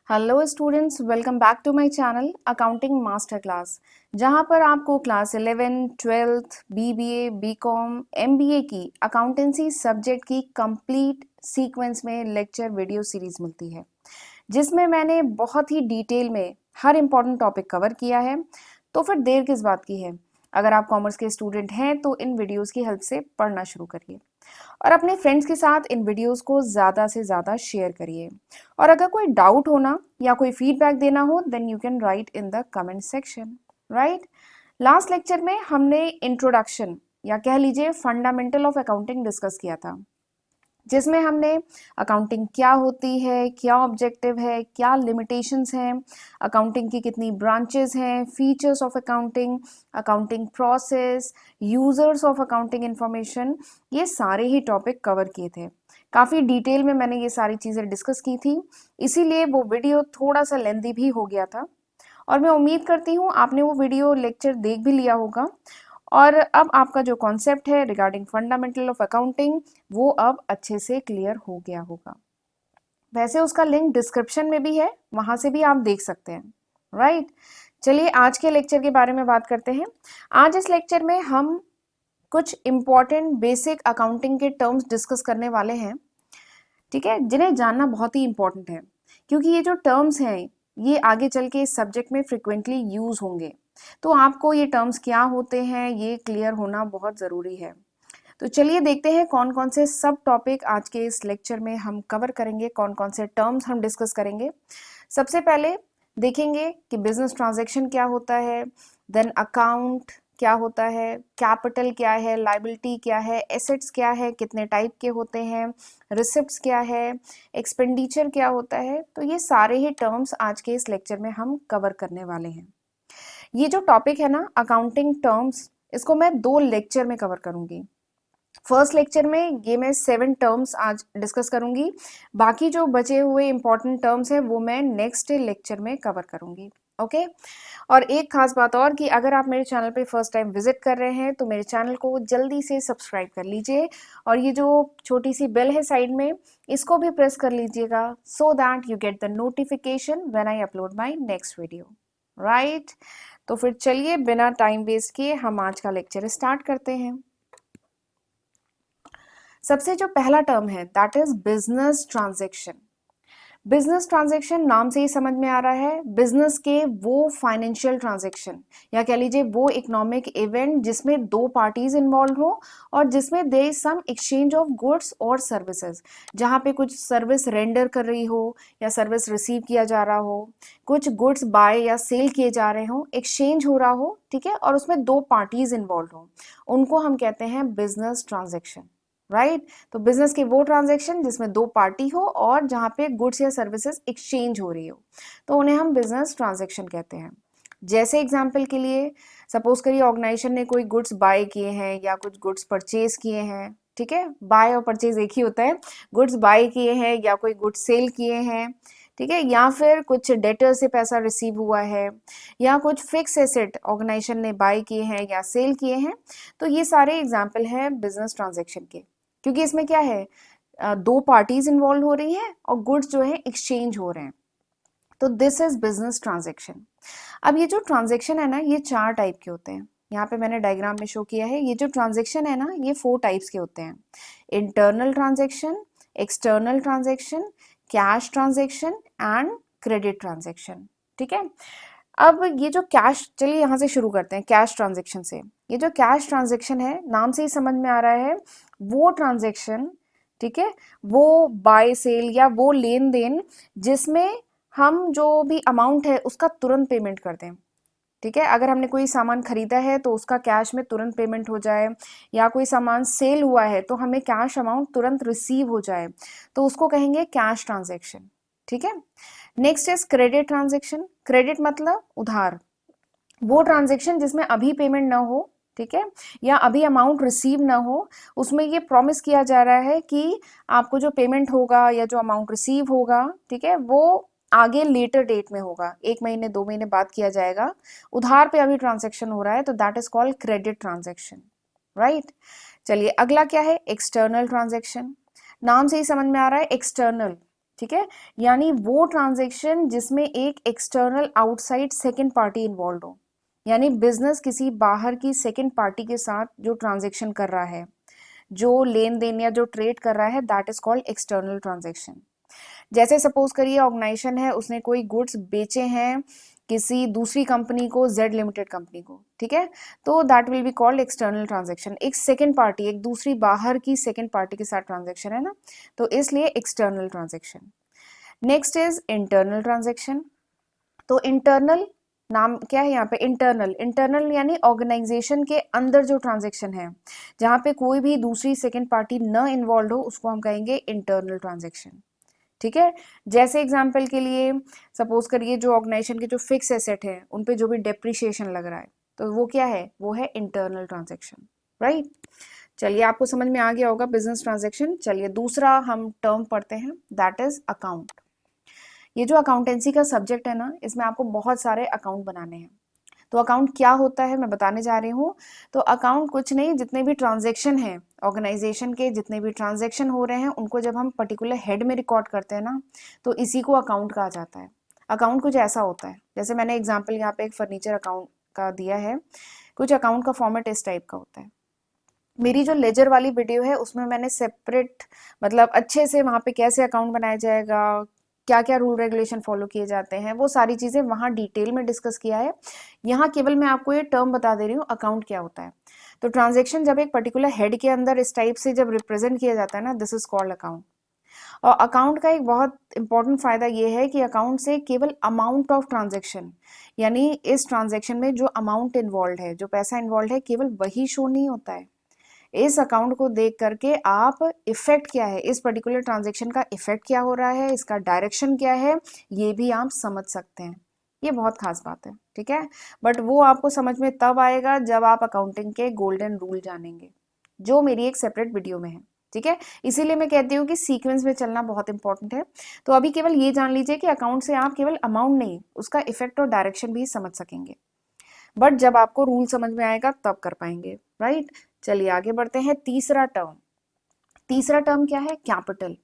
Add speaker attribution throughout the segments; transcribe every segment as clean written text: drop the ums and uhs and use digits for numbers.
Speaker 1: Hello students, welcome back to my channel accounting master class, जहां पर आपको class 11, 12th, BBA, BCom, MBA की accountancy subject की complete sequence में lecture video series मिलती है, जिसमें मैंने बहुत ही डिटेल में हर इम्पॉर्टेंट टॉपिक कवर किया है। तो फिर देर किस बात की है? अगर आप कॉमर्स के स्टूडेंट हैं तो इन वीडियोस की हेल्प से पढ़ना शुरू करिए और अपने फ्रेंड्स के साथ इन वीडियोस को ज़्यादा से ज़्यादा शेयर करिए। और अगर कोई डाउट हो ना या कोई फीडबैक देना हो then you can write in the comment section, right. Last lecture में हमने इंट्रोडक्शन या कह लीजिए फंडामेंटल ऑफ अकाउंटिंग डिस्कस किया था, जिसमें हमने अकाउंटिंग क्या होती है, क्या ऑब्जेक्टिव है, क्या लिमिटेशंस हैं, अकाउंटिंग की कितनी ब्रांचेस हैं, features of accounting, accounting process, users of accounting information, ये सारे ही टॉपिक कवर किए थे। काफ़ी डिटेल में मैंने ये सारी चीज़ें डिस्कस की थी, इसीलिए वो वीडियो थोड़ा सा लेंदी भी हो गया था। और मैं उम्मीद करती हूँ आपने वो वीडियो लेक्चर देख भी लिया होगा और अब आपका जो कॉन्सेप्ट है रिगार्डिंग फंडामेंटल ऑफ अकाउंटिंग वो अब अच्छे से क्लियर हो गया होगा। वैसे उसका लिंक डिस्क्रिप्शन में भी है, वहां से भी आप देख सकते हैं, राइट। चलिए आज के लेक्चर के बारे में बात करते हैं। आज इस लेक्चर में हम कुछ इंपॉर्टेंट बेसिक अकाउंटिंग के टर्म्स डिस्कस करने वाले हैं, ठीक है, जिन्हें जानना बहुत ही इंपॉर्टेंट है, क्योंकि ये जो टर्म्स हैं ये आगे चल के इस सब्जेक्ट में फ्रिक्वेंटली यूज होंगे। तो आपको ये टर्म्स क्या होते हैं ये क्लियर होना बहुत ज़रूरी है। तो चलिए देखते हैं कौन कौन से सब टॉपिक आज के इस लेक्चर में हम कवर करेंगे, कौन कौन से टर्म्स हम डिस्कस करेंगे। सबसे पहले देखेंगे कि बिजनेस ट्रांजैक्शन क्या होता है, देन अकाउंट क्या होता है, कैपिटल क्या है, लाइबिलिटी क्या है, एसेट्स क्या है, कितने टाइप के होते हैं, रिसिप्ट्स क्या है, एक्सपेंडिचर क्या होता है। तो ये सारे ही टर्म्स आज के इस लेक्चर में हम कवर करने वाले हैं। ये जो टॉपिक है ना अकाउंटिंग टर्म्स, इसको मैं 2 लेक्चर में कवर करूंगी। फर्स्ट लेक्चर में ये मैं 7 टर्म्स आज डिस्कस करूंगी, बाकी जो बचे हुए इंपॉर्टेंट टर्म्स हैं वो मैं नेक्स्ट लेक्चर में कवर करूंगी, ओके। और एक खास बात और कि अगर आप मेरे चैनल पे फर्स्ट टाइम विजिट कर रहे हैं तो मेरे चैनल को जल्दी से सब्सक्राइब कर लीजिए और ये जो छोटी सी बेल है साइड में इसको भी प्रेस कर लीजिएगा, so that you get the notification when I upload my next video, right. तो फिर चलिए बिना टाइम वेस्ट किए हम आज का लेक्चर स्टार्ट करते हैं। सबसे जो पहला टर्म है that is business transaction. Business transaction नाम से ही समझ में आ रहा है, बिजनेस के वो फाइनेंशियल ट्रांजैक्शन या कह लीजिए वो इकोनॉमिक इवेंट जिसमें 2 पार्टीज इन्वॉल्व हो और जिसमें there is some exchange of goods और सर्विसेज, जहाँ पे कुछ सर्विस रेंडर कर रही हो या सर्विस रिसीव किया जा रहा हो, कुछ गुड्स बाय या सेल किए जा रहे हो, एक्सचेंज हो रहा हो, ठीक है, और उसमें 2 पार्टीज इन्वॉल्व हो, उनको हम कहते हैं बिजनेस ट्रांजैक्शन, राइट। तो बिजनेस के वो ट्रांजैक्शन जिसमें 2 पार्टी हो और जहां पे गुड्स या सर्विसेज एक्सचेंज हो रही हो, तो उन्हें हम बिजनेस ट्रांजैक्शन कहते हैं। जैसे एग्जांपल के लिए सपोज करिए ऑर्गेनाइजेशन ने कोई गुड्स बाय किए हैं या कुछ गुड्स परचेज किए हैं, ठीक है, बाय और परचेज एक ही होता है, गुड्स बाय किए हैं या कोई गुड्स सेल किए हैं, ठीक है, या फिर कुछ डेटर से पैसा रिसीव हुआ है या कुछ फिक्स एसेट ऑर्गेनाइजेशन ने बाय किए हैं या सेल किए हैं। तो ये सारे एग्जाम्पल हैं बिजनेस ट्रांजैक्शन के, क्योंकि इसमें क्या है, 2 पार्टीज इन्वॉल्व हो रही हैं और गुड्स जो है एक्सचेंज हो रहे हैं, तो दिस इज बिजनेस ट्रांजैक्शन। अब ये जो ट्रांजैक्शन है ना ये 4 टाइप के होते हैं, यहाँ पे मैंने डायग्राम में शो किया है। ये जो ट्रांजैक्शन है ना ये 4 टाइप्स के होते हैं, internal transaction, external transaction, cash transaction and credit transaction, ठीक है। अब ये जो कैश, चलिए यहाँ से शुरू करते हैं कैश ट्रांजैक्शन से। ये जो कैश ट्रांजैक्शन है नाम से ही समझ में आ रहा है वो ट्रांजैक्शन, ठीक है, वो बाय सेल या वो लेन देन जिसमें हम जो भी अमाउंट है उसका तुरंत पेमेंट कर दें, ठीक है। अगर हमने कोई सामान खरीदा है तो उसका कैश में तुरंत पेमेंट हो जाए, या कोई सामान सेल हुआ है तो हमें कैश अमाउंट तुरंत रिसीव हो जाए, तो उसको कहेंगे कैश ट्रांजैक्शन, ठीक है। Next is credit transaction. Credit मतलब उधार, वो ट्रांजैक्शन जिसमें अभी पेमेंट ना हो, ठीक है, या अभी अमाउंट रिसीव ना हो, उसमें ये प्रॉमिस किया जा रहा है कि आपको जो पेमेंट होगा या जो अमाउंट रिसीव होगा, ठीक है, वो आगे लेटर डेट में होगा, 1 महीने 2 महीने बाद किया जाएगा, उधार पे अभी ट्रांजैक्शन हो रहा है, तो that is called credit transaction, right. चलिए अगला क्या है, एक्सटर्नल ट्रांजैक्शन। नाम से ही समझ में आ रहा है एक्सटर्नल, ठीक है, यानी वो ट्रांजैक्शन जिसमें एक external outside second party involve हो, यानी बिजनेस किसी बाहर की सेकेंड पार्टी के साथ जो ट्रांजैक्शन कर रहा है, जो लेन देन या जो ट्रेड कर रहा है, that is called external transaction. जैसे सपोज करिए ऑर्गेनाइजेशन है, उसने कोई गुड्स बेचे हैं किसी दूसरी कंपनी को, जेड लिमिटेड कंपनी को, ठीक है, तो that will be called external transaction. एक सेकेंड पार्टी, एक दूसरी बाहर की सेकेंड पार्टी के साथ ट्रांजैक्शन है ना, तो इसलिए external transaction. Next is internal transaction. तो इंटरनल नाम क्या है यहाँ पे, इंटरनल, इंटरनल यानी ऑर्गेनाइजेशन के अंदर जो ट्रांजैक्शन है, जहाँ पे कोई भी दूसरी सेकेंड पार्टी न इन्वॉल्व हो, उसको हम कहेंगे इंटरनल ट्रांजैक्शन। ठीक है, जैसे एग्जांपल के लिए सपोज करिए जो ऑर्गेनाइजेशन के जो फिक्स एसेट है उन पे जो भी डेप्रिसिएशन लग रहा है, तो वो क्या है, वो है इंटरनल ट्रांजैक्शन, राइट। चलिए आपको समझ में आ गया होगा बिजनेस ट्रांजैक्शन। चलिए दूसरा हम टर्म पढ़ते हैं, दैट इज अकाउंट। ये जो अकाउंटेंसी का सब्जेक्ट है ना, इसमें आपको बहुत सारे अकाउंट बनाने हैं। तो अकाउंट क्या होता है मैं बताने जा रही हूँ। तो अकाउंट कुछ नहीं, जितने भी ट्रांजैक्शन हैं ऑर्गेनाइजेशन के, जितने भी ट्रांजैक्शन हो रहे हैं, उनको जब हम पर्टिकुलर हेड में रिकॉर्ड करते हैं ना, तो इसी को अकाउंट कहा जाता है। अकाउंट कुछ ऐसा होता है, जैसे मैंने एग्जाम्पल यहाँ पे एक फर्नीचर अकाउंट का दिया है, कुछ अकाउंट का फॉर्मेट इस टाइप का होता है। मेरी जो लेजर वाली वीडियो है उसमें मैंने सेपरेट, मतलब अच्छे से वहाँ पे कैसे अकाउंट बनाया जाएगा, क्या क्या रूल रेगुलेशन फॉलो किए जाते हैं, वो सारी चीज़ें वहाँ डिटेल में डिस्कस किया है। यहाँ केवल मैं आपको ये टर्म बता दे रही हूँ अकाउंट क्या होता है। तो ट्रांजेक्शन जब एक पर्टिकुलर हेड के अंदर इस टाइप से जब रिप्रेजेंट किया जाता है ना, दिस इज कॉल्ड अकाउंट। और अकाउंट का एक बहुत इंपॉर्टेंट फायदा ये है कि अकाउंट से केवल अमाउंट ऑफ ट्रांजेक्शन, यानी इस ट्रांजेक्शन में जो अमाउंट इन्वॉल्व है, जो पैसा इन्वॉल्व है, केवल वही शो नहीं होता है। इस अकाउंट को देख करके आप इफेक्ट क्या है, इस पर्टिकुलर ट्रांजेक्शन का इफेक्ट क्या हो रहा है, इसका डायरेक्शन क्या है, ये भी आप समझ सकते हैं। ये बहुत खास बात है, ठीक है। बट वो आपको समझ में तब आएगा जब आप अकाउंटिंग के गोल्डन रूल जानेंगे, जो मेरी एक सेपरेट वीडियो में है, ठीक है। इसीलिए मैं कहती हूँ कि सीक्वेंस में चलना बहुत इंपॉर्टेंट है। तो अभी केवल ये जान लीजिए कि अकाउंट से आप केवल अमाउंट नहीं, उसका इफेक्ट और डायरेक्शन भी समझ सकेंगे। बट जब आपको रूल समझ में आएगा तब कर पाएंगे, राइट। चलिए आगे बढ़ते हैं, तीसरा टर्म। तीसरा टर्म क्या है, कैपिटल।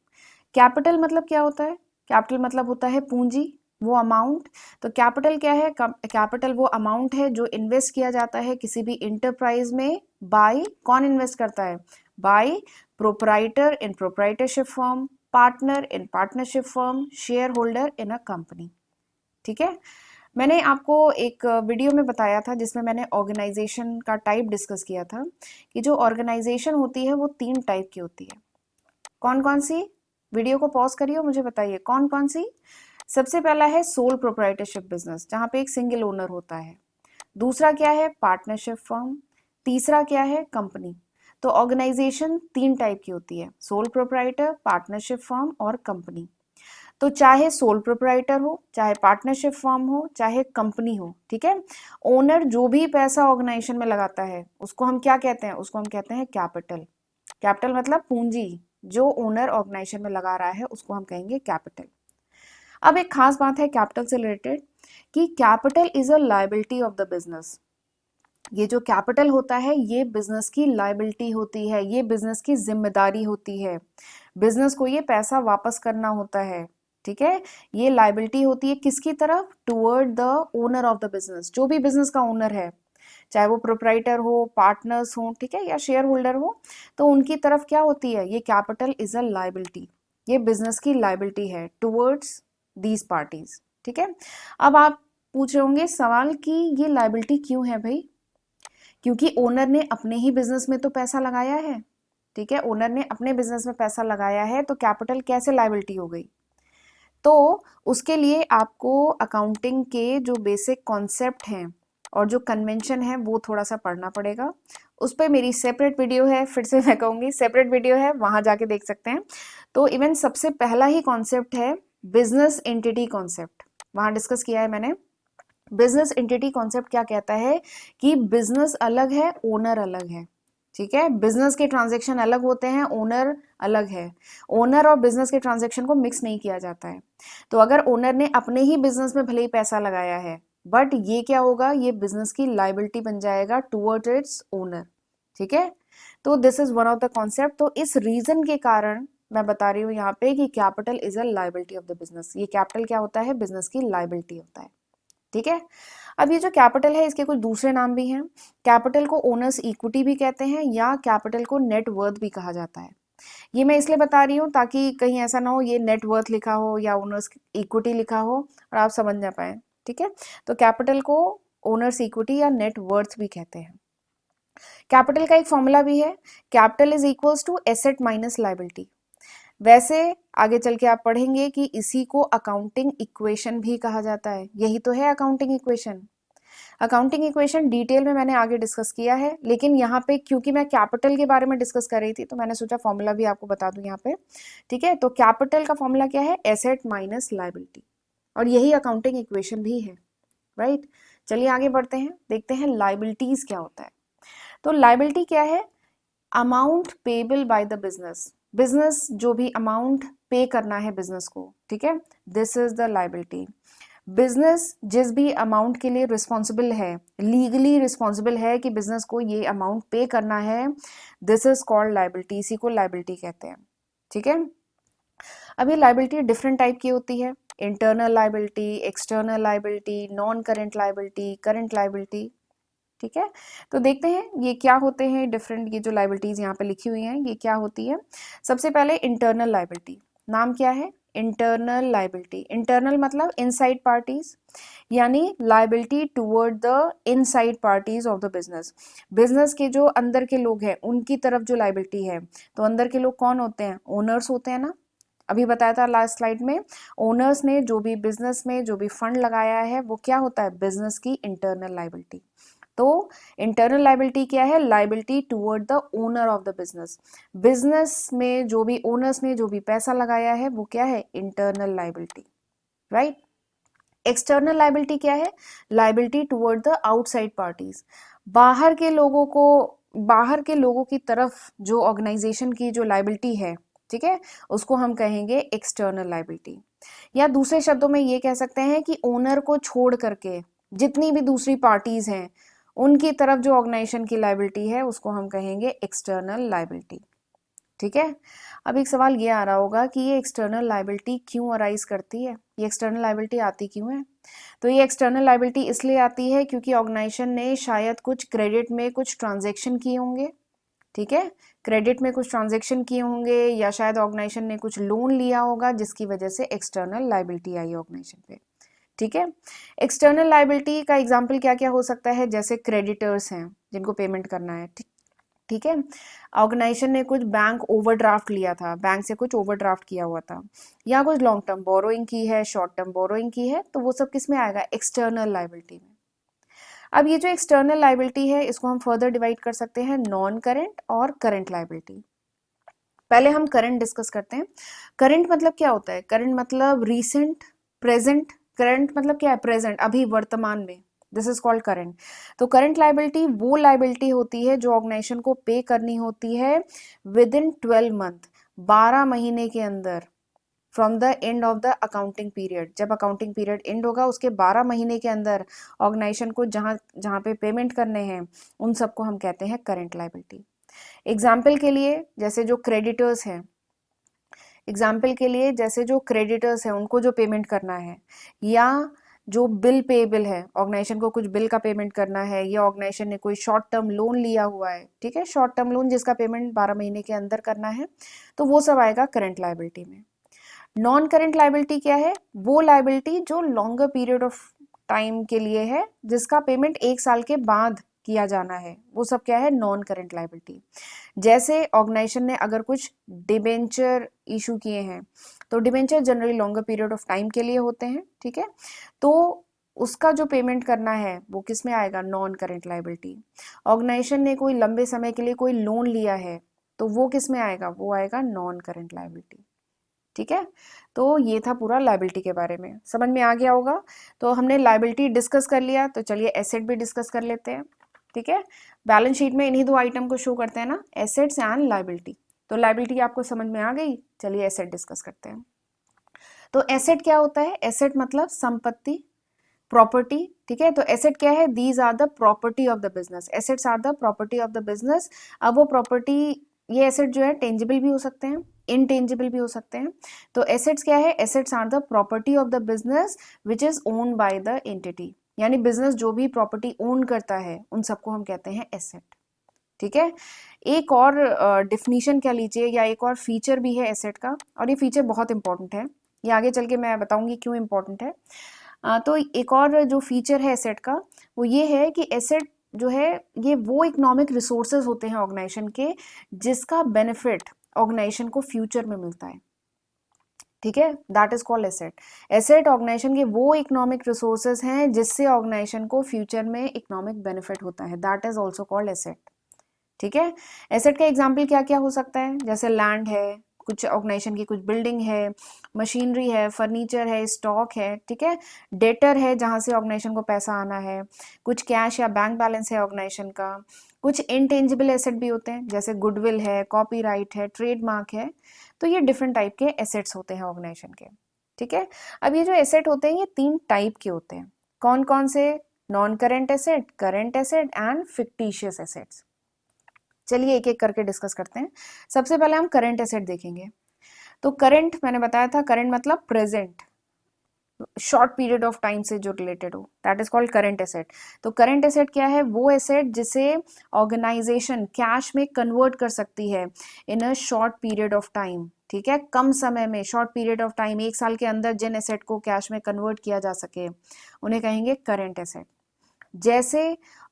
Speaker 1: कैपिटल मतलब क्या होता है, कैपिटल मतलब होता है पूंजी, वो अमाउंट। तो कैपिटल क्या है, कैपिटल वो अमाउंट है जो इन्वेस्ट किया जाता है किसी भी इंटरप्राइज में, बाय, कौन इन्वेस्ट करता है, by proprietor in proprietorship firm, partner in partnership firm, share holder in a company. ठीक है, मैंने आपको एक वीडियो में बताया था जिसमें मैंने ऑर्गेनाइजेशन का टाइप डिस्कस किया था कि जो ऑर्गेनाइजेशन होती है वो 3 टाइप की होती है। कौन कौन सी, वीडियो को पॉज करिए और मुझे बताइए कौन कौन सी। सबसे पहला है सोल प्रोप्राइटरशिप बिजनेस, जहां पे एक सिंगल ओनर होता है। दूसरा क्या है, पार्टनरशिप फर्म। तीसरा क्या है, कंपनी। तो ऑर्गेनाइजेशन 3 टाइप की होती है, सोल प्रोप्राइटर, पार्टनरशिप फर्म और कंपनी। तो चाहे सोल प्रोप्राइटर हो, चाहे पार्टनरशिप फर्म हो, चाहे कंपनी हो, ठीक है, ओनर जो भी पैसा ऑर्गेनाइजेशन में लगाता है उसको हम क्या कहते हैं, उसको हम कहते हैं कैपिटल। कैपिटल मतलब पूंजी, जो ओनर ऑर्गेनाइजेशन में लगा रहा है उसको हम कहेंगे कैपिटल। अब एक खास बात है कैपिटल से रिलेटेड कि capital is a liability of the business. ये जो कैपिटल होता है ये बिजनेस की लायबिलिटी होती है, ये बिजनेस की जिम्मेदारी होती है, बिजनेस को ये पैसा वापस करना होता है, ठीक है। ये लायबिलिटी होती है किसकी तरफ, toward the owner of the business, जो भी बिजनेस का ओनर है, चाहे वो प्रोप्राइटर हो, पार्टनर्स हो, ठीक है, या शेयर होल्डर हो, तो उनकी तरफ क्या होती है, ये कैपिटल इज अ लायबिलिटी, ये बिजनेस की लायबिलिटी है टुवर्ड्स दीज पार्टीज, ठीक है। अब आप पूछ रहे होंगे सवाल कि ये लायबिलिटी क्यों है भाई, क्योंकि ओनर ने अपने ही बिजनेस में तो पैसा लगाया है, ठीक है, ओनर ने अपने बिजनेस में पैसा लगाया है, तो कैपिटल कैसे लायबिलिटी हो गई। तो उसके लिए आपको अकाउंटिंग के जो बेसिक कॉन्सेप्ट हैं और जो कन्वेंशन है वो थोड़ा सा पढ़ना पड़ेगा। उस पर मेरी सेपरेट वीडियो है, फिर से मैं कहूँगी सेपरेट वीडियो है, वहाँ जाके देख सकते हैं। तो इवन सबसे पहला ही कॉन्सेप्ट है बिजनेस एंटिटी कॉन्सेप्ट, वहाँ डिस्कस किया है मैंने। बिजनेस एंटिटी कॉन्सेप्ट क्या कहता है कि बिजनेस अलग है, ओनर अलग है, ठीक है, बिजनेस के ट्रांजैक्शन अलग होते हैं, ओनर अलग है। ओनर और बिजनेस के ट्रांजैक्शन को मिक्स नहीं किया जाता है। तो अगर ओनर ने अपने ही बिजनेस में भले ही पैसा लगाया है, बट ये क्या होगा, ये बिजनेस की लायबिलिटी बन जाएगा टुवर्ड्स इट्स ओनर, ठीक है। तो this is one of the concept. तो इस रीजन के कारण मैं बता रही हूँ यहाँ पे कि capital is a liability of the business. ये कैपिटल क्या होता है? बिजनेस की लाइबिलिटी होता है। ठीक है। अब ये जो कैपिटल है इसके कुछ दूसरे नाम भी हैं। कैपिटल को ओनर्स इक्विटी भी कहते हैं या कैपिटल को नेट वर्थ भी कहा जाता है। ये मैं इसलिए बता रही हूँ ताकि कहीं ऐसा ना हो ये नेट वर्थ लिखा हो या ओनर्स इक्विटी लिखा हो और आप समझ ना पाए। ठीक है। तो कैपिटल को ओनर्स इक्विटी या नेट वर्थ भी कहते हैं। कैपिटल का एक फॉर्मूला भी है, capital is equals to asset minus liability. वैसे आगे चल के आप पढ़ेंगे कि इसी को अकाउंटिंग इक्वेशन भी कहा जाता है। यही तो है accounting equation. Accounting equation detail में मैंने आगे डिस्कस किया है, लेकिन यहाँ पे क्योंकि मैं कैपिटल के बारे में डिस्कस कर रही थी तो मैंने सोचा फॉर्मूला भी आपको बता दूं यहाँ पे। ठीक है। तो कैपिटल का फॉर्मूला क्या है? एसेट माइनस लाइबिलिटी, और यही अकाउंटिंग इक्वेशन भी है। राइट। चलिए आगे बढ़ते हैं, देखते हैं लाइबिलिटीज क्या होता है। तो लाइबिलिटी क्या है? Amount payable by the business. Business जो भी अमाउंट पे करना है बिजनेस को, ठीक है, this is the liability. Business जिस भी अमाउंट के लिए रिस्पॉन्सिबल है, लीगली रिस्पॉन्सिबल है कि बिजनेस को ये अमाउंट पे करना है, दिस इज कॉल्ड लाइबिलिटी। इसी को लाइबिलिटी कहते हैं। ठीक है। अब ये लाइबिलिटी डिफरेंट टाइप की होती है, internal liability, external liability, non current liability, current liability. ठीक है। तो देखते हैं ये क्या होते हैं डिफरेंट, ये जो लाइबिलिटीज यहाँ पे लिखी हुई हैं ये क्या होती है। सबसे पहले इंटरनल लाइबिलिटी। नाम क्या है? Internal liability. इंटरनल मतलब इनसाइड पार्टीज, यानी liability toward the inside parties of the business. Business के जो अंदर के लोग हैं उनकी तरफ जो लाइबिलिटी है, तो अंदर के लोग कौन होते हैं? ओनर्स होते हैं ना। अभी बताया था लास्ट स्लाइड में, ओनर्स ने जो भी बिजनेस में जो भी फंड लगाया है वो क्या होता है? बिजनेस की इंटरनल लाइबिलिटी। तो इंटरनल लाइबिलिटी क्या है? Liability toward the owner of the business. Business में जो भी ओनर्स ने जो भी पैसा लगाया है वो क्या है? Internal liability. Right. External liability क्या है? Liability toward the outside parties. बाहर के लोगों को, बाहर के लोगों की तरफ जो ऑर्गेनाइजेशन की जो लाइबिलिटी है, ठीक है, उसको हम कहेंगे एक्सटर्नल लाइबिलिटी। या दूसरे शब्दों में ये कह सकते हैं कि ओनर को छोड़ करके जितनी भी दूसरी पार्टीज हैं उनकी तरफ जो ऑर्गेनाइजेशन की लाइबिलिटी है उसको हम कहेंगे एक्सटर्नल लाइबिलिटी। ठीक है। अब एक सवाल ये आ रहा होगा कि ये एक्सटर्नल लाइबिलिटी क्यों अराइज करती है? ये एक्सटर्नल लाइबिलिटी आती क्यों है? तो ये एक्सटर्नल लाइबिलिटी इसलिए आती है क्योंकि ऑर्गेनाइजेशन ने शायद कुछ क्रेडिट में कुछ ट्रांजेक्शन किए होंगे। ठीक है। क्रेडिट में कुछ ट्रांजेक्शन किए होंगे या शायद ऑर्गेनाइजेशन ने कुछ लोन लिया होगा जिसकी वजह से एक्सटर्नल लाइबिलिटी आई ऑर्गेनाइजेशन पे। ठीक है। एक्सटर्नल लाइबिलिटी का एग्जाम्पल क्या क्या हो सकता है? जैसे क्रेडिटर्स हैं जिनको पेमेंट करना है। ठीक है। ऑर्गेनाइजेशन ने कुछ बैंक ओवरड्राफ्ट लिया था, बैंक से कुछ ओवरड्राफ्ट किया हुआ था, या कुछ लॉन्ग टर्म बोरोइंग की है, शॉर्ट टर्म बोरोइंग की है, तो वो सब किस में आएगा? एक्सटर्नल लाइबिलिटी में। अब ये जो एक्सटर्नल लाइबिलिटी है इसको हम फर्दर डिवाइड कर सकते हैं नॉन करेंट और करेंट लाइबिलिटी। पहले हम करंट डिस्कस करते हैं। करंट मतलब क्या होता है? करंट मतलब रीसेंट, प्रेजेंट। करंट मतलब क्या है? प्रेजेंट, अभी वर्तमान में। This is called current. तो करंट लाइबिलिटी वो लाइबिलिटी होती है जो ऑर्गेनाइजेशन को पे करनी होती है विद इन 12 मंथ, 12 महीने के अंदर, from the end of the accounting period. जब अकाउंटिंग पीरियड एंड होगा उसके 12 महीने के अंदर ऑर्गेनाइजेशन को जहां जहां पे पेमेंट करने हैं उन सबको हम कहते हैं करंट लाइबिलिटी। एग्जाम्पल के लिए जैसे जो क्रेडिटर्स हैं, एग्जाम्पल के लिए जैसे जो क्रेडिटर्स हैं उनको जो पेमेंट करना है, या जो बिल पेएबल है, ऑर्गेनाइजेशन को कुछ बिल का पेमेंट करना है, या ऑर्गेनाइजेशन ने कोई शॉर्ट टर्म लोन लिया हुआ है, ठीक है, शॉर्ट टर्म लोन जिसका पेमेंट 12 महीने के अंदर करना है, तो वो सब आएगा करंट लाइबिलिटी में। नॉन करंट लाइबिलिटी क्या है? वो लाइबिलिटी जो लॉन्गर पीरियड ऑफ टाइम के लिए है, जिसका पेमेंट 1 साल के बाद किया जाना है, वो सब क्या है? Non current liability. जैसे ऑर्गेनाइजेशन ने अगर कुछ डिबेंचर इशू किए हैं, तो debenture generally longer period of time के लिए होते हैं, ठीक है, तो उसका जो पेमेंट करना है वो किस में आएगा? Non current liability. ऑर्गेनाइजेशन ने कोई लंबे समय के लिए कोई लोन लिया है तो वो किस में आएगा? वो आएगा नॉन करंट लाइबिलिटी। ठीक है। तो ये था पूरा लाइबिलिटी के बारे में, समझ में आ गया होगा। तो हमने लाइबिलिटी डिस्कस कर लिया, तो चलिए एसेट भी डिस्कस कर लेते हैं। ठीक है। बैलेंस शीट में इन्हीं दो आइटम को शो करते हैं ना, एसेट्स एंड लाइबिलिटी। तो लाइबिलिटी आपको समझ में आ गई, चलिए एसेट डिस्कस करते हैं। तो एसेट क्या होता है? एसेट मतलब संपत्ति, प्रॉपर्टी। ठीक है। तो एसेट क्या है? These are the property of the business. Assets are the property of the business. अब वो प्रॉपर्टी, ये एसेट जो है टेंजिबल भी हो सकते हैं, इनटेंजिबल भी हो सकते हैं। तो एसेट्स क्या है, assets are the property of the business which is owned by the entity, यानी बिजनेस जो भी प्रॉपर्टी ओन करता है उन सबको हम कहते हैं एसेट। ठीक है, एक और डिफिनीशन कह लीजिए या एक और फीचर भी है एसेट का, और ये फीचर बहुत इंपॉर्टेंट है, ये आगे चल के मैं बताऊंगी क्यों इंपॉर्टेंट है। तो एक और जो फीचर है एसेट का वो ये है कि एसेट जो है ये वो इकोनॉमिक रिसोर्सेज होते हैं ऑर्गेनाइजेशन के जिसका बेनिफिट ऑर्गेनाइजेशन को फ्यूचर में मिलता है। ठीक है, that is called asset. Asset organisation के वो इकोनॉमिक रिसोर्सेज हैं जिससे ऑर्गेनाइजेशन को फ्यूचर में इकोनॉमिक बेनिफिट होता है, that is also called asset. ठीक है, एसेट का एग्जाम्पल क्या क्या हो सकता है, जैसे लैंड है, कुछ ऑर्गेनाइजेशन की कुछ बिल्डिंग है, मशीनरी है, फर्नीचर है, स्टॉक है। ठीक है, डेटर है जहां से ऑर्गेनाइजेशन को पैसा आना है, कुछ कैश या बैंक बैलेंस है ऑर्गेनाइजेशन का, कुछ इनटेंजिबल एसेट भी होते हैं जैसे गुडविल है, कॉपीराइट है, ट्रेडमार्क है। तो ये डिफरेंट टाइप के एसेट्स होते हैं ऑर्गेनाइजेशन के। ठीक है, अब ये जो एसेट होते हैं ये 3 टाइप के होते हैं, कौन कौन से, non current asset, current asset and fictitious assets. चलिए एक एक करके डिस्कस करते हैं। सबसे पहले हम करंट एसेट देखेंगे। तो करंट मैंने बताया था, करंट मतलब present, short period of time से जो रिलेटेड हो, that is called current asset. तो करंट एसेट क्या है, वो एसेट जिसे ऑर्गेनाइजेशन कैश में कन्वर्ट कर सकती है in a short period of time. ठीक है, कम समय में, शॉर्ट पीरियड ऑफ टाइम, 1 साल के अंदर जिन एसेट को कैश में कन्वर्ट किया जा सके उन्हें कहेंगे करंट एसेट। जैसे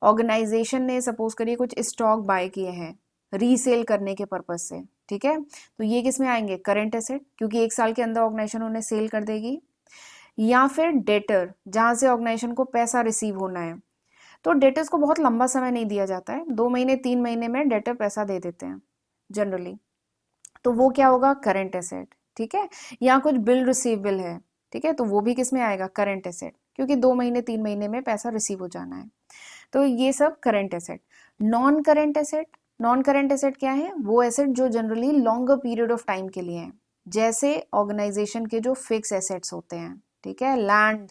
Speaker 1: ऑर्गेनाइजेशन ने सपोज करिए कुछ स्टॉक बाय किए हैं रीसेल करने के पर्पज से। ठीक है, तो ये किस में आएंगे, करंट एसेट, क्योंकि 1 साल के अंदर ऑर्गेनाइजेशन उन्हें सेल कर देगी। या फिर डेटर, जहां से ऑर्गेनाइजेशन को पैसा रिसीव होना है, तो डेटर्स को बहुत लंबा समय नहीं दिया जाता है, 2 महीने 3 महीने में डेटर पैसा दे देते हैं जनरली, तो वो क्या होगा, करंट एसेट। ठीक है, या कुछ बिल रिसीवेबल है, ठीक है, तो वो भी किस में आएगा, करंट एसेट, क्योंकि 2 महीने 3 महीने में पैसा रिसीव हो जाना है। तो ये सब current asset. Non current asset, non current asset क्या है, वो एसेट जो generally longer period of time के लिए है, जैसे ऑर्गेनाइजेशन के जो फिक्स एसेट्स होते हैं। ठीक है, लैंड,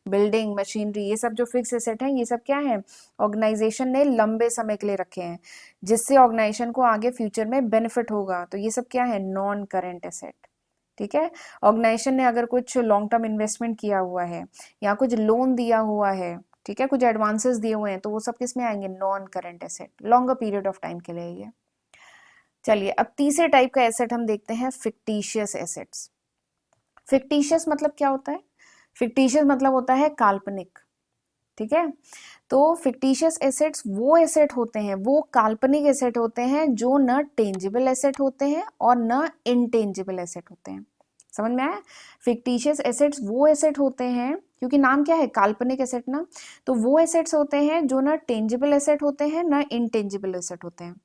Speaker 1: बिल्डिंग, मशीनरी, ये सब जो फिक्स एसेट हैं, ये सब क्या है, ऑर्गेनाइजेशन ने लंबे समय के लिए रखे हैं जिससे ऑर्गेनाइजेशन को आगे फ्यूचर में बेनिफिट होगा, तो ये सब क्या है, नॉन करंट एसेट। ठीक है, ऑर्गेनाइजेशन ने अगर कुछ लॉन्ग टर्म इन्वेस्टमेंट किया हुआ है या कुछ लोन दिया हुआ है, ठीक है, कुछ एडवांसेस दिए हुए हैं, तो वो सब किस में आएंगे, non current asset, longer period of time के लिए ये। चलिए अब तीसरे टाइप का एसेट हम देखते हैं, फिक्टिशियस एसेट्स। फिक्टिशियस मतलब क्या होता है, फिक्टिशियस मतलब होता है काल्पनिक। ठीक है, तो फिक्टिशियस एसेट्स वो एसेट होते हैं, वो काल्पनिक एसेट होते हैं जो न टेंजिबल एसेट होते हैं और न इनटेंजिबल एसेट होते हैं। समझ में आया, फिक्टिशियस एसेट्स वो एसेट होते हैं, क्योंकि नाम क्या है, काल्पनिक एसेट ना, तो वो एसेट्स होते हैं जो न टेंजिबल एसेट होते हैं न इनटेंजिबल एसेट होते हैं।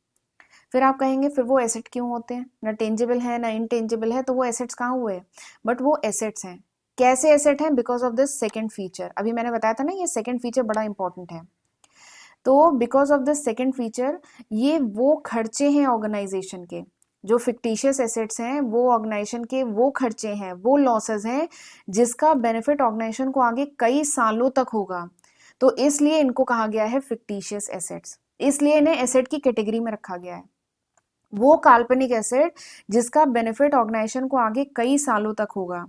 Speaker 1: फिर आप कहेंगे फिर वो एसेट क्यों होते हैं, ना टेंजिबल है ना इनटेंजिबल है, तो वो एसेट्स कहाँ हुए, बट वो एसेट्स हैं। कैसे एसेट हैं, because of this second feature, अभी मैंने बताया था ना ये सेकंड फीचर बड़ा इंपॉर्टेंट है। तो because of this second feature, ये वो खर्चे हैं ऑर्गेनाइजेशन के, जो फिक्टिशियस एसेट्स हैं वो ऑर्गेनाइजेशन के वो खर्चे हैं, वो लॉसेस हैं जिसका बेनिफिट ऑर्गेनाइजेशन को आगे कई सालों तक होगा, तो इसलिए इनको कहा गया है फिक्टिशियस एसेट्स, इसलिए इन्हें एसेट की कैटेगरी में रखा गया है। वो काल्पनिक एसेट जिसका बेनिफिट ऑर्गेनाइजेशन को आगे कई सालों तक होगा,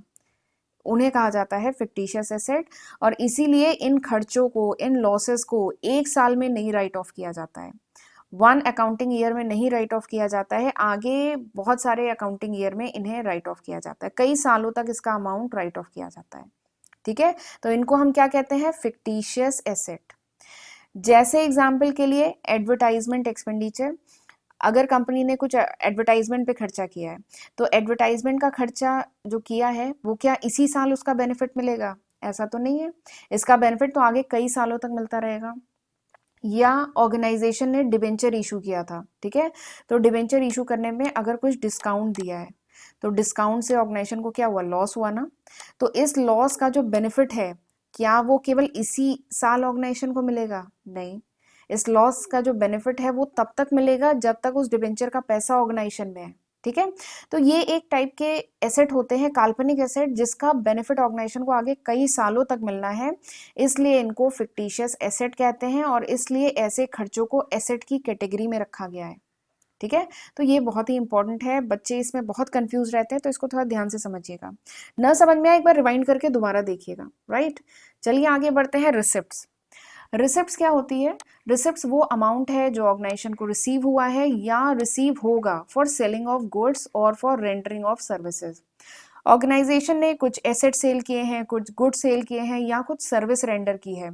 Speaker 1: उन्हें कहा जाता है फिक्टिशियस एसेट। और इसीलिए इन खर्चों को, इन लॉसेस को 1 साल में नहीं राइट ऑफ किया जाता है, 1 अकाउंटिंग ईयर में नहीं राइट ऑफ किया जाता है, आगे बहुत सारे अकाउंटिंग ईयर में इन्हें राइट ऑफ किया जाता है, कई सालों तक इसका अमाउंट राइट ऑफ किया जाता है। ठीक है, तो इनको हम क्या कहते हैं, फिक्टिशियस एसेट। जैसे एग्जाम्पल के लिए एडवर्टाइजमेंट एक्सपेंडिचर, अगर कंपनी ने कुछ एडवर्टाइजमेंट पे खर्चा किया है, तो एडवर्टाइजमेंट का खर्चा जो किया है वो क्या इसी साल उसका बेनिफिट मिलेगा, ऐसा तो नहीं है, इसका बेनिफिट तो आगे कई सालों तक मिलता रहेगा। या ऑर्गेनाइजेशन ने डिबेंचर इशू किया था, ठीक है, तो डिबेंचर इशू करने में अगर कुछ डिस्काउंट दिया है, तो डिस्काउंट से ऑर्गेनाइजेशन को क्या हुआ, लॉस हुआ ना, तो इस लॉस का जो बेनिफिट है, क्या वो केवल इसी साल ऑर्गेनाइजेशन को मिलेगा, नहीं, इस लॉस का जो बेनिफिट है वो तब तक मिलेगा जब तक उस डिबेंचर का पैसा ऑर्गेनाइजेशन में है। ठीक है, तो ये एक टाइप के एसेट होते हैं, काल्पनिक एसेट, जिसका बेनिफिट ऑर्गेनाइजेशन को आगे कई सालों तक मिलना है, इसलिए इनको फिक्टिशियस एसेट कहते हैं और इसलिए ऐसे खर्चों को एसेट की कैटेगरी में रखा गया है। ठीक है, तो ये बहुत ही इंपॉर्टेंट है, बच्चे इसमें बहुत कंफ्यूज रहते हैं, तो इसको थोड़ा ध्यान से समझिएगा। न समझ में आए एक बार रिवाइंड करके दोबारा देखिएगा, राइट। चलिए आगे बढ़ते हैं। रिसिप्ट्स। रिसिप्ट्स क्या होती है? रिसिप्ट्स वो अमाउंट है जो ऑर्गेनाइजेशन को रिसीव हुआ है या रिसीव होगा फॉर सेलिंग ऑफ गुड्स और for rendering of services. Organisation ने कुछ एसेट सेल किए हैं, कुछ गुड सेल किए हैं या कुछ सर्विस रेंडर की है,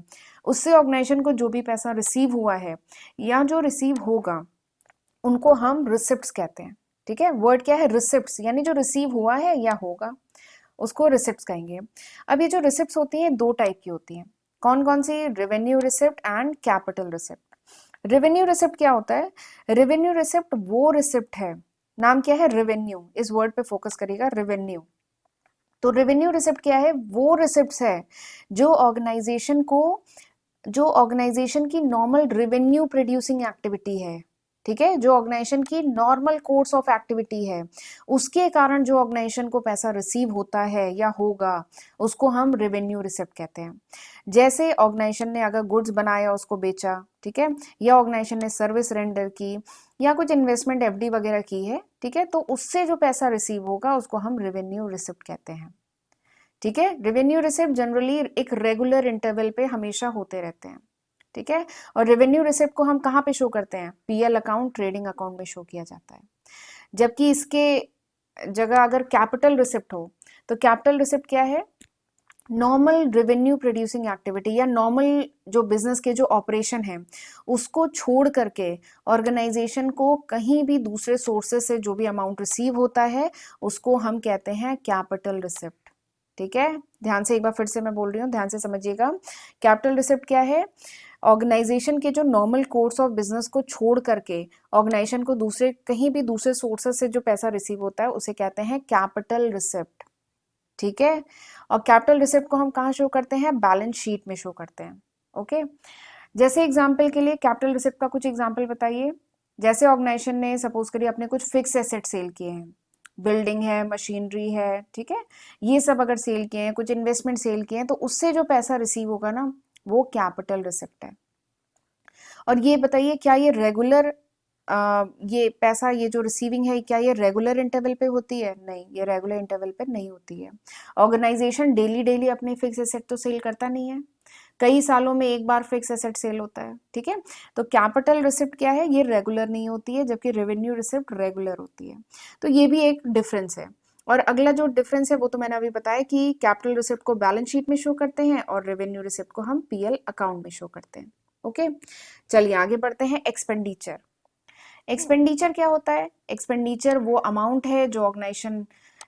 Speaker 1: उससे ऑर्गेनाइजेशन को जो भी पैसा रिसीव हुआ है या जो रिसीव होगा उनको हम रिसिप्ट्स कहते हैं। ठीक है, वर्ड क्या है? रिसिप्ट्स, यानी जो रिसीव हुआ है या होगा उसको रिसिप्ट्स कहेंगे। अब ये जो रिसिप्ट्स होती हैं दो टाइप की होती हैं। कौन कौन सी? Revenue receipt and capital receipt. Revenue receipt क्या होता है? रेवेन्यू रिसिप्ट वो रिसिप्ट है, नाम क्या है? रेवेन्यू, इस वर्ड पे फोकस करिएगा, रेवेन्यू। तो रेवेन्यू रिसिप्ट क्या है? वो रिसिप्ट्स है जो ऑर्गेनाइजेशन को, जो ऑर्गेनाइजेशन की नॉर्मल रेवेन्यू प्रोड्यूसिंग एक्टिविटी है, ठीक है, जो ऑर्गेनाइजेशन की नॉर्मल कोर्स ऑफ एक्टिविटी है, उसके कारण जो ऑर्गेनाइजेशन को पैसा रिसीव होता है या होगा उसको हम रेवेन्यू रिसिप्ट कहते हैं। जैसे ऑर्गेनाइजेशन ने अगर गुड्स बनाया उसको बेचा, ठीक है, या ऑर्गेनाइजेशन ने सर्विस रेंडर की या कुछ इन्वेस्टमेंट एफडी वगैरह की है, ठीक है, तो उससे जो पैसा रिसीव होगा उसको हम रेवेन्यू रिसिप्ट कहते हैं। ठीक है, रेवेन्यू रिसिप्ट जनरली एक रेगुलर इंटरवल पे हमेशा होते रहते हैं। ठीक है, और रेवेन्यू रिसिप्ट को हम कहाँ पे शो करते हैं? पीएल अकाउंट, ट्रेडिंग अकाउंट में शो किया जाता है। जबकि इसके जगह अगर कैपिटल रिसिप्ट हो, तो कैपिटल रिसिप्ट क्या है? नॉर्मल रेवेन्यू प्रोड्यूसिंग एक्टिविटी या नॉर्मल जो बिजनेस के जो ऑपरेशन है उसको छोड़ करके ऑर्गेनाइजेशन को कहीं भी दूसरे सोर्सेज से जो भी अमाउंट रिसीव होता है उसको हम कहते हैं कैपिटल रिसिप्ट। ठीक है, ध्यान से एक बार फिर से मैं बोल रही हूँ, ध्यान से समझिएगा। कैपिटल रिसिप्ट क्या है? ऑर्गेनाइजेशन के जो नॉर्मल कोर्स ऑफ बिजनेस को छोड़ करके ऑर्गेनाइजेशन को दूसरे कहीं भी दूसरे सोर्सेस से जो पैसा रिसीव होता है उसे कहते हैं कैपिटल रिसिप्ट। ठीक है, और कैपिटल रिसिप्ट को हम कहाँ शो करते हैं? बैलेंस शीट में शो करते हैं। ओके, जैसे एग्जाम्पल के लिए कैपिटल रिसिप्ट का कुछ एग्जाम्पल बताइए। जैसे ऑर्गेनाइजेशन ने सपोज करिए अपने कुछ फिक्स एसेट सेल किए हैं, बिल्डिंग है, मशीनरी है, ठीक है, ये सब अगर सेल किए हैं, कुछ इन्वेस्टमेंट सेल किए हैं, तो उससे जो पैसा रिसीव होगा ना वो कैपिटल रिसिप्ट है। और ये बताइए क्या ये रेगुलर ये पैसा, ये जो रिसीविंग है, क्या ये रेगुलर इंटरवल पे होती है? नहीं, ये रेगुलर इंटरवल पे नहीं होती है। ऑर्गेनाइजेशन डेली डेली अपने फिक्स एसेट तो सेल करता नहीं है, कई सालों में एक बार फिक्स एसेट सेल होता है। ठीक है, तो कैपिटल रिसिप्ट क्या है? ये रेगुलर नहीं होती है, जबकि रेवेन्यू रिसिप्ट रेगुलर होती है। तो ये भी एक डिफरेंस है। और अगला जो डिफरेंस है वो तो मैंने अभी बताया कि कैपिटल रिसिप्ट को बैलेंस शीट में शो करते हैं और रेवेन्यू रिसिप्ट को हम पीएल अकाउंट में शो करते हैं। ओके, चलिए आगे बढ़ते हैं। एक्सपेंडिचर। एक्सपेंडिचर क्या होता है? एक्सपेंडिचर वो अमाउंट है जो ऑर्गेनाइजेशन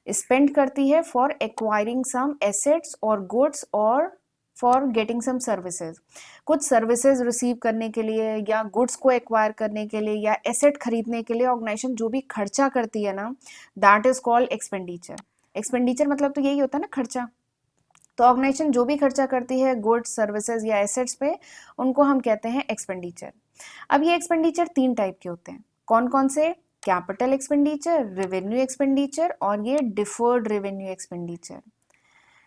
Speaker 1: स्पेंड करती है फॉर एक्वायरिंग सम एसेट्स और गुड्स और फॉर गेटिंग सम सर्विसेज। कुछ सर्विसेज रिसीव करने के लिए या गुड्स को एक्वायर करने के लिए या एसेट खरीदने के लिए ऑर्गेनाइजेशन जो भी खर्चा करती है ना, that is called expenditure. Expenditure मतलब तो यही होता है ना, खर्चा। तो ऑर्गेनाइजेशन जो भी खर्चा करती है गुड्स, सर्विसेज या एसेट्स पे, उनको हम कहते हैं एक्सपेंडिचर। अब ये एक्सपेंडिचर तीन टाइप के होते हैं। कौन कौन से? कैपिटल एक्सपेंडिचर, रेवेन्यू एक्सपेंडिचर और ये डिफर्ड रेवेन्यू एक्सपेंडिचर।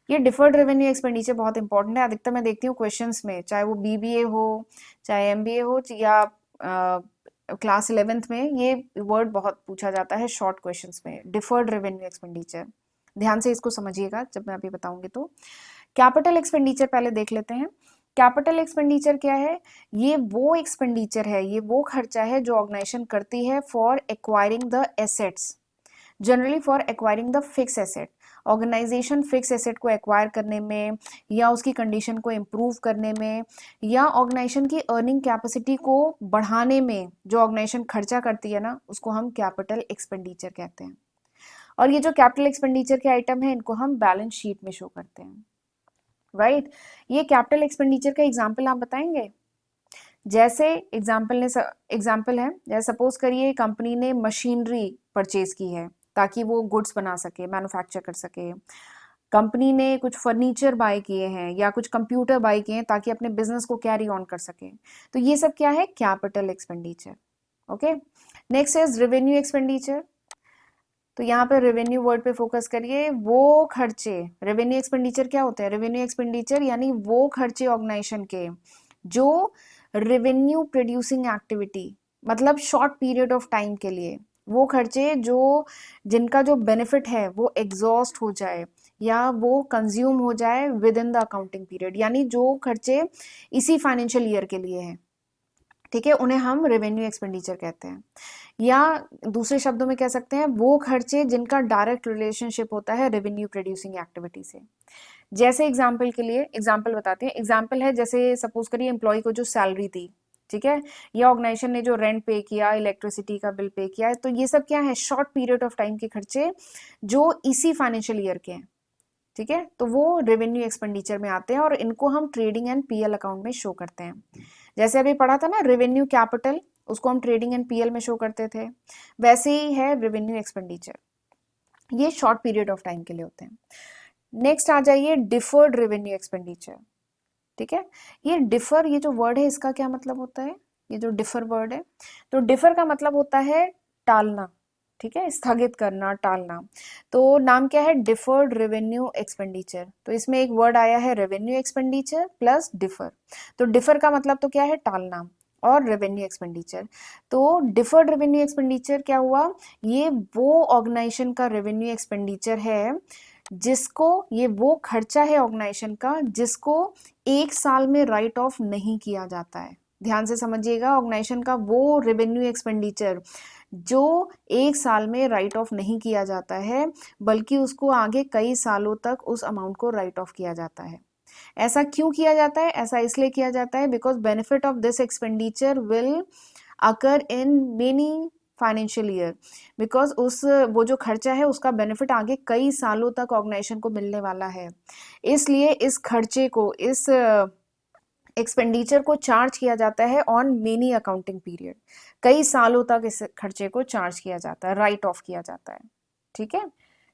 Speaker 1: ये डिफर्ड रेवेन्यू एक्सपेंडिचर बहुत इंपॉर्टेंट है। अधिकतर मैं देखती हूँ क्वेश्चंस में, चाहे वो बीबीए हो, चाहे एमबीए हो, या क्लास 11th में, ये वर्ड बहुत पूछा जाता है शॉर्ट क्वेश्चंस में, डिफर्ड रेवेन्यू एक्सपेंडिचर। ध्यान से इसको समझिएगा जब मैं अभी बताऊंगी। तो कैपिटल एक्सपेंडिचर पहले देख लेते हैं। कैपिटल एक्सपेंडिचर क्या है? ये वो एक्सपेंडिचर है, ये वो खर्चा है जो ऑर्गेनाइजेशन करती है for acquiring the assets, generally for acquiring the fix asset. Organisation fix asset को एक्वायर करने में या उसकी कंडीशन को इम्प्रूव करने में या ऑर्गेनाइजेशन की अर्निंग कैपेसिटी को बढ़ाने में जो ऑर्गेनाइजेशन खर्चा करती है ना, उसको हम कैपिटल एक्सपेंडिचर कहते हैं। और ये जो कैपिटल एक्सपेंडिचर के आइटम है इनको हम बैलेंस शीट में शो करते हैं, राइट। ये कैपिटल एक्सपेंडिचर का एग्जाम्पल आप बताएंगे? जैसे एग्जाम्पल है, जैसे सपोज करिए कंपनी ने मशीनरी परचेज की है ताकि वो गुड्स बना सके, मैन्युफैक्चर कर सके। कंपनी ने कुछ फर्नीचर बाय किए हैं या कुछ कंप्यूटर बाय किए हैं ताकि अपने बिजनेस को कैरी ऑन कर सके। तो ये सब क्या है? Capital expenditure. Okay, next is revenue expenditure. तो यहाँ पे रेवेन्यू वर्ड पे फोकस करिए। वो खर्चे, रेवेन्यू एक्सपेंडिचर क्या होते हैं? रेवेन्यू एक्सपेंडिचर यानी वो खर्चे ऑर्गेनाइजेशन के जो रेवेन्यू प्रोड्यूसिंग एक्टिविटी मतलब शॉर्ट पीरियड ऑफ टाइम के लिए, वो खर्चे जो जिनका जो बेनिफिट है वो एग्जॉस्ट हो जाए या वो कंज्यूम हो जाए with in the accounting period, यानी जो खर्चे इसी फाइनेंशियल ईयर के लिए हैं, ठीक है, उन्हें हम रेवेन्यू एक्सपेंडिचर कहते हैं। या दूसरे शब्दों में कह सकते हैं वो खर्चे जिनका डायरेक्ट रिलेशनशिप होता है रेवेन्यू प्रोड्यूसिंग एक्टिविटी से। जैसे एग्जाम्पल के लिए एग्जाम्पल बताते हैं, एग्जाम्पल है जैसे सपोज करिए एम्प्लॉय को जो सैलरी दी, ठीक है, या ऑर्गेनाइजेशन ने जो रेंट पे किया, इलेक्ट्रिसिटी का बिल पे किया, तो ये सब क्या है, शॉर्ट पीरियड ऑफ टाइम के खर्चे जो इसी फाइनेंशियल ईयर के हैं, ठीक है, तो वो रेवेन्यू एक्सपेंडिचर में आते हैं और इनको हम ट्रेडिंग एंड पीएल अकाउंट में शो करते हैं। जैसे अभी पढ़ा था ना रेवेन्यू कैपिटल, उसको हम ट्रेडिंग एंड पीएल में शो करते थे, वैसे ही है रेवेन्यू एक्सपेंडिचर, ये शॉर्ट पीरियड ऑफ टाइम के लिए होते हैं। नेक्स्ट आ जाइए डिफर्ड रेवेन्यू एक्सपेंडिचर, ठीक है। ये डिफर, ये जो वर्ड है इसका क्या मतलब होता है, ये जो डिफर वर्ड है, तो डिफर का मतलब होता है टालना, ठीक है, स्थगित करना, टालना। तो नाम क्या है, डिफर्ड रेवेन्यू एक्सपेंडिचर, तो इसमें एक वर्ड आया है रेवेन्यू एक्सपेंडिचर प्लस डिफर। तो डिफर का मतलब तो क्या है, टालना, और रेवेन्यू एक्सपेंडिचर, तो डिफर्ड रेवेन्यू एक्सपेंडिचर क्या हुआ, ये वो ऑर्गेनाइजेशन का रेवेन्यू एक्सपेंडिचर है जिसको, ये वो खर्चा है ऑर्गेनाइजेशन का जिसको एक साल में राइट ऑफ नहीं किया जाता है। ध्यान से समझिएगा, ऑर्गेनाइजेशन का वो रेवेन्यू एक्सपेंडिचर जो एक साल में राइट ऑफ नहीं किया जाता है, बल्कि उसको आगे कई सालों तक उस अमाउंट को राइट ऑफ किया जाता है। ऐसा क्यों किया जाता है, ऐसा इसलिए किया जाता है because benefit of this expenditure will occur in many financial year, because उस वो जो खर्चा है उसका बेनिफिट आगे कई सालों तक ऑर्गेनाइजेशन को मिलने वाला है, इसलिए इस खर्चे को, इस एक्सपेंडिचर को चार्ज किया जाता है ऑन मेनी अकाउंटिंग पीरियड, कई सालों तक इस खर्चे को चार्ज किया जाता है, राइट ऑफ किया जाता है, ठीक है।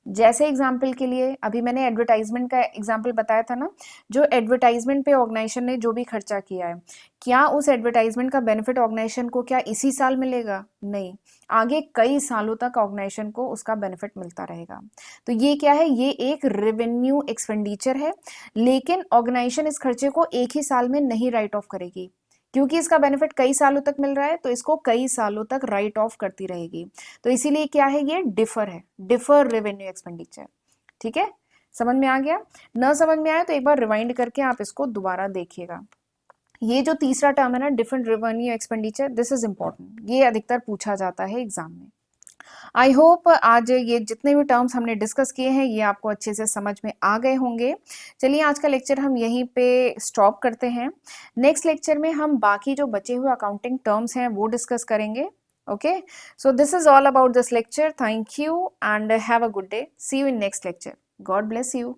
Speaker 1: जैसे एग्जाम्पल के लिए अभी मैंने एडवर्टाइजमेंट का एग्जाम्पल बताया था ना, जो एडवर्टाइजमेंट पे ऑर्गेनाइजेशन ने जो भी खर्चा किया है, क्या उस एडवर्टाइजमेंट का बेनिफिट ऑर्गेनाइजेशन को क्या इसी साल मिलेगा, नहीं, आगे कई सालों तक ऑर्गेनाइजेशन को उसका बेनिफिट मिलता रहेगा। तो ये क्या है, ये एक रेवेन्यू एक्सपेंडिचर है, लेकिन ऑर्गेनाइजेशन इस खर्चे को एक ही साल में नहीं राइट ऑफ करेगी, क्योंकि इसका बेनिफिट कई सालों तक मिल रहा है, तो इसको कई सालों तक राइट ऑफ करती रहेगी। तो इसीलिए क्या है, ये डिफर है, डिफर रेवेन्यू एक्सपेंडिचर, ठीक है, समझ में आ गया। न समझ में आया तो एक बार रिवाइंड करके आप इसको दोबारा देखिएगा। ये जो तीसरा टर्म है ना, different revenue expenditure, this is important, ये अधिकतर पूछा जाता है एग्जाम में। आई होप आज ये जितने भी टर्म्स हमने डिस्कस किए हैं ये आपको अच्छे से समझ में आ गए होंगे। चलिए आज का लेक्चर हम यहीं पे स्टॉप करते हैं। नेक्स्ट लेक्चर में हम बाकी जो बचे हुए अकाउंटिंग टर्म्स हैं वो डिस्कस करेंगे। Okay, so this is all about this lecture. Thank you and have a good day. See you in next lecture. God bless you.